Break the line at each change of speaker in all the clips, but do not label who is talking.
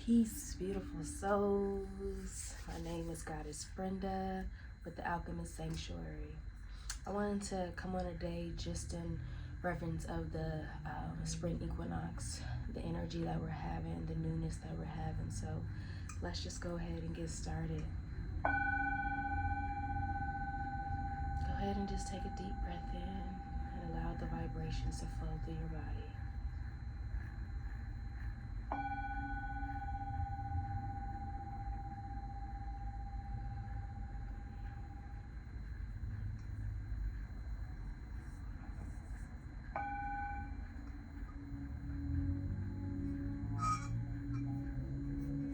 Peace, beautiful souls. My name is Goddess Brenda with the Alchemist Sanctuary. I wanted to come on a day just in reference of the spring equinox, the energy that we're having, the newness that we're having. So let's just go ahead and get started. Go ahead and just take a deep breath in and allow the vibrations to flow through your body.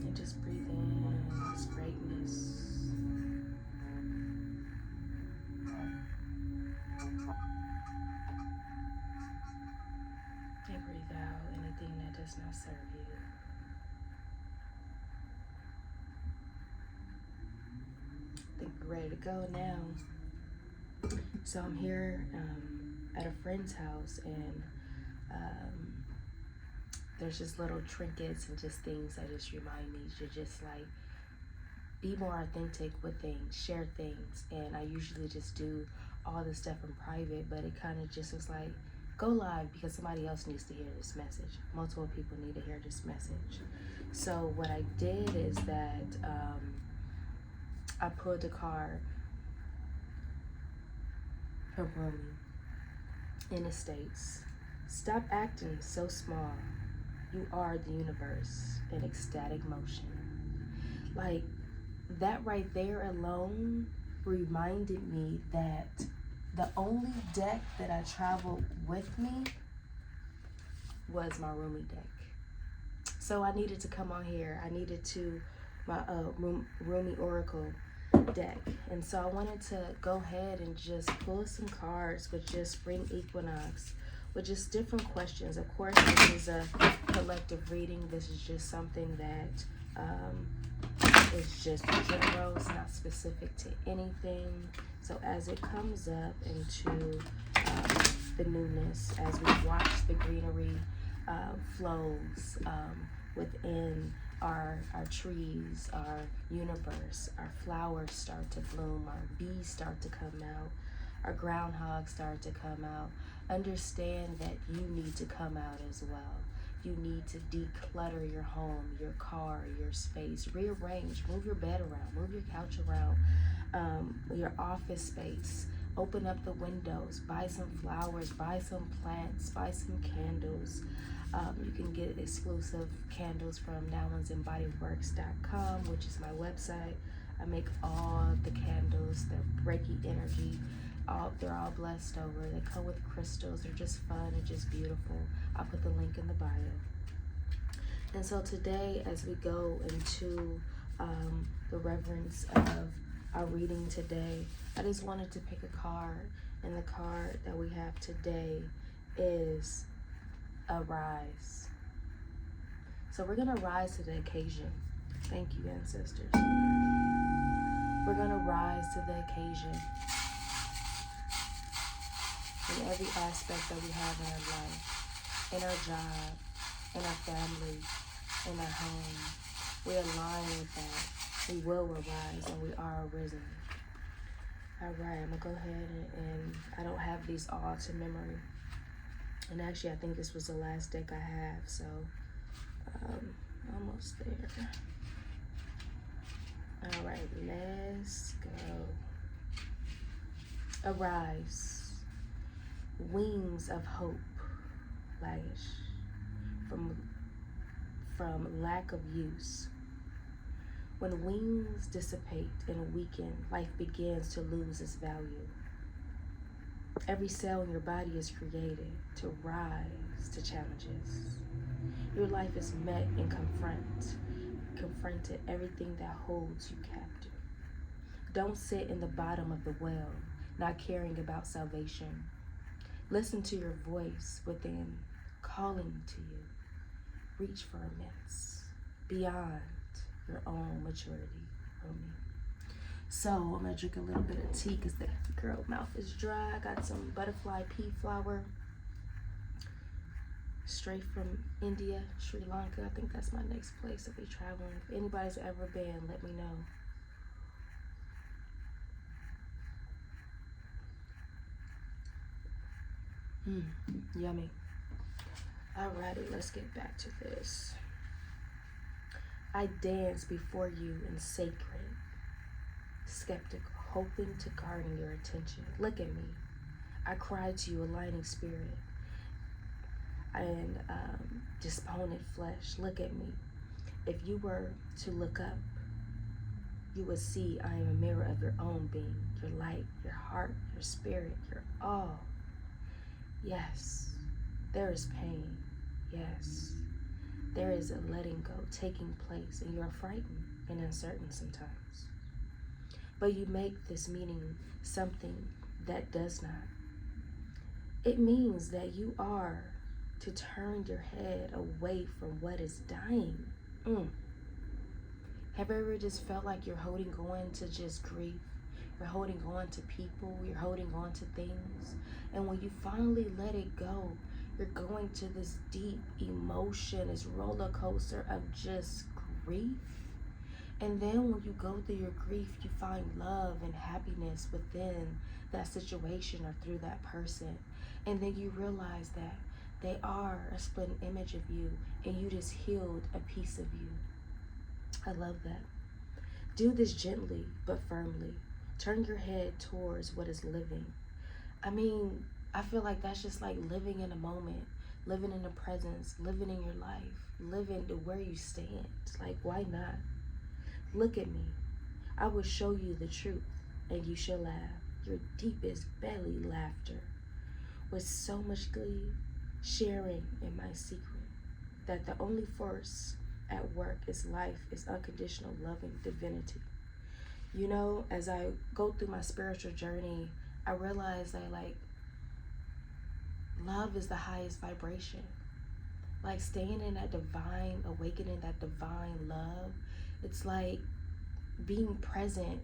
And just breathe in this greatness. And breathe out anything that does not serve you. I think we're ready to go now. So I'm here at a friend's house, and there's just little trinkets and just things that just remind me to just like be more authentic with things, share things. And I usually just do all this stuff in private, but it kind of just was like, go live because somebody else needs to hear this message. Multiple people need to hear this message. So what I did is that I pulled a card from Rumi in the States. Stop acting so small. You are the universe in ecstatic motion. Like that right there alone reminded me that the only deck that I traveled with me was my Rumi deck. So I needed to come on here. I needed to my Rumi Oracle deck. And so I wanted to go ahead and just pull some cards with just spring equinox, with just different questions. Of course, this is a collective reading. This is just something that is just general. It's not specific to anything. So as it comes up into the newness, as we watch the greenery flows within our trees, our universe, our flowers start to bloom, our bees start to come out, our groundhogs start to come out. Understand that you need to come out as well. You need to declutter your home, your car, your space, rearrange, move your bed around, move your couch around, your office space. Open up the windows, buy some flowers, buy some plants, buy some candles. You can get exclusive candles from nowonesembodiedworks.com, which is my website. I make all the candles. They're Reiki energy. They're all blessed over. They come with crystals. They're just fun and just beautiful. I'll put the link in the bio. And so today, as we go into the reverence of our reading today, I just wanted to pick a card. And the card that we have today is Arise. So we're going to rise to the occasion. Thank you, ancestors. We're going to rise to the occasion. In every aspect that we have in our life, in our job, in our family, in our home, we align with that. We will arise, and we are arisen. All right, I'm gonna go ahead and I don't have these all to memory. And actually, I think this was the last deck I have, so almost there. All right, let's go. Arise. Wings of hope, lavish from lack of use. When wings dissipate and weaken, life begins to lose its value. Every cell in your body is created to rise to challenges. Your life is met and confronted everything that holds you captive. Don't sit in the bottom of the well, not caring about salvation. Listen to your voice within, calling to you. Reach for immense, beyond your own maturity, Rumi. So I'm gonna drink a little bit of tea because the girl mouth is dry. I got some butterfly pea flower. straight from India, Sri Lanka. I think that's my next place to be traveling. If anybody's ever been, let me know. Yummy. Alrighty, let's get back to this. I dance before you in sacred, skeptic, hoping to garner your attention. Look at me. I cry to you, aligning spirit and disponent flesh. Look at me. If you were to look up, you would see I am a mirror of your own being, your light, your heart, your spirit, your all. Yes, there is pain. Yes, there is a letting go taking place, and you are frightened and uncertain sometimes. But you make this meaning something that does not. It means that you are to turn your head away from what is dying. Have you ever just felt like you're holding on to just grief? You're holding on to people, you're holding on to things. And when you finally let it go, you're going to this deep emotion, this roller coaster of just grief. And then when you go through your grief, you find love and happiness within that situation or through that person. And then you realize that they are a split image of you, and you just healed a piece of you. I love that. Do this gently but firmly. Turn your head towards what is living. I mean, I feel like that's just like living in a moment, living in the presence, living in your life, living to where you stand. Like, why not? Look at me. I will show you the truth, and you shall laugh. Your deepest belly laughter with so much glee, sharing in my secret that the only force at work is life, is unconditional loving divinity. You know, as I go through my spiritual journey, I realize that like love is the highest vibration. Like staying in that divine awakening, that divine love, it's like being present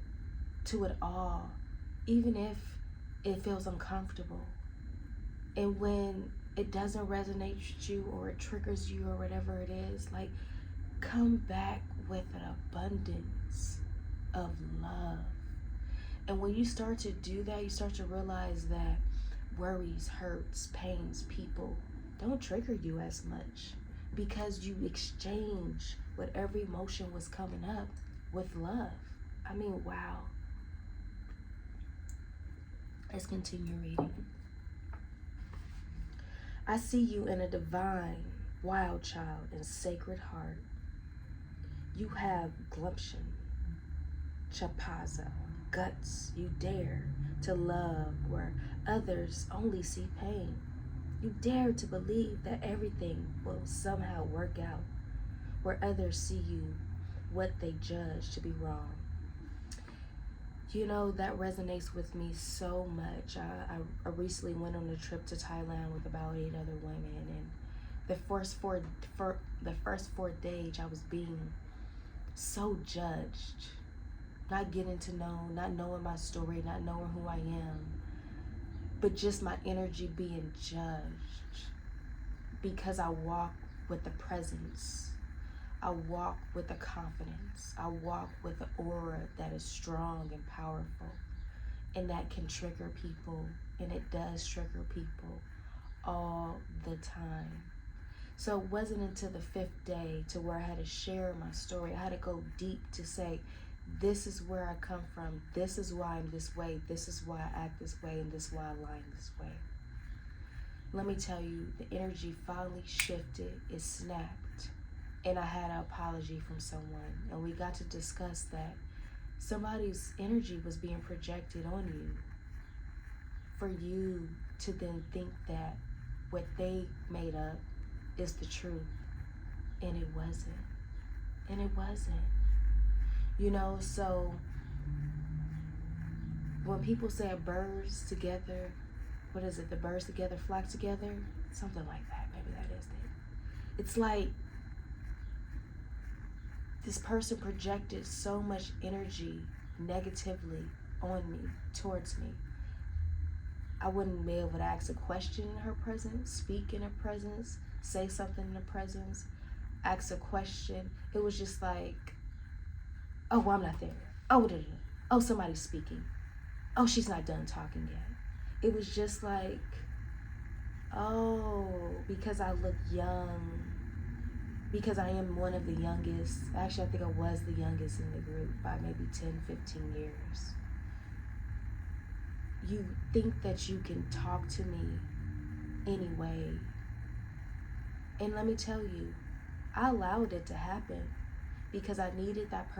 to it all, even if it feels uncomfortable. And when it doesn't resonate with you or it triggers you or whatever it is, like come back with an abundance of love. And when you start to do that, you start to realize that worries, hurts, pains, people don't trigger you as much because you exchange whatever emotion was coming up with love. I mean, wow. Let's continue reading. I see you in a divine, wild child and sacred heart. You have gumption, chapaza, guts. You dare to love where others only see pain. You dare to believe that everything will somehow work out where others see you what they judge to be wrong. You know, that resonates with me so much. I recently went on a trip to Thailand with about 8 other women, and the first four days I was being so judged, not getting to know, not knowing my story, not knowing who I am, but just my energy being judged because I walk with the presence. I walk with the confidence. I walk with the aura that is strong and powerful, and that can trigger people, and it does trigger people all the time. So it wasn't until the 5th day to where I had to share my story. I had to go deep to say, this is where I come from. This is why I'm this way. This is why I act this way, and this is why I lie this way. Let me tell you, the energy finally shifted. It snapped. And I had an apology from someone. And we got to discuss that somebody's energy was being projected on you for you to then think that what they made up is the truth. And it wasn't. And it wasn't. You know, so when people say birds together, what is it? The birds together flock together? Something like that. Maybe that is it. It's like this person projected so much energy negatively on me, towards me. I wouldn't be able to ask a question in her presence, speak in her presence, say something in the presence, ask a question. It was just like, oh, well, I'm not there. Oh, da, da, da. Oh, somebody's speaking. Oh, she's not done talking yet. It was just like, oh, because I look young, because I am one of the youngest. Actually, I think I was the youngest in the group by maybe 10, 15 years. You think that you can talk to me anyway. And let me tell you, I allowed it to happen because I needed that person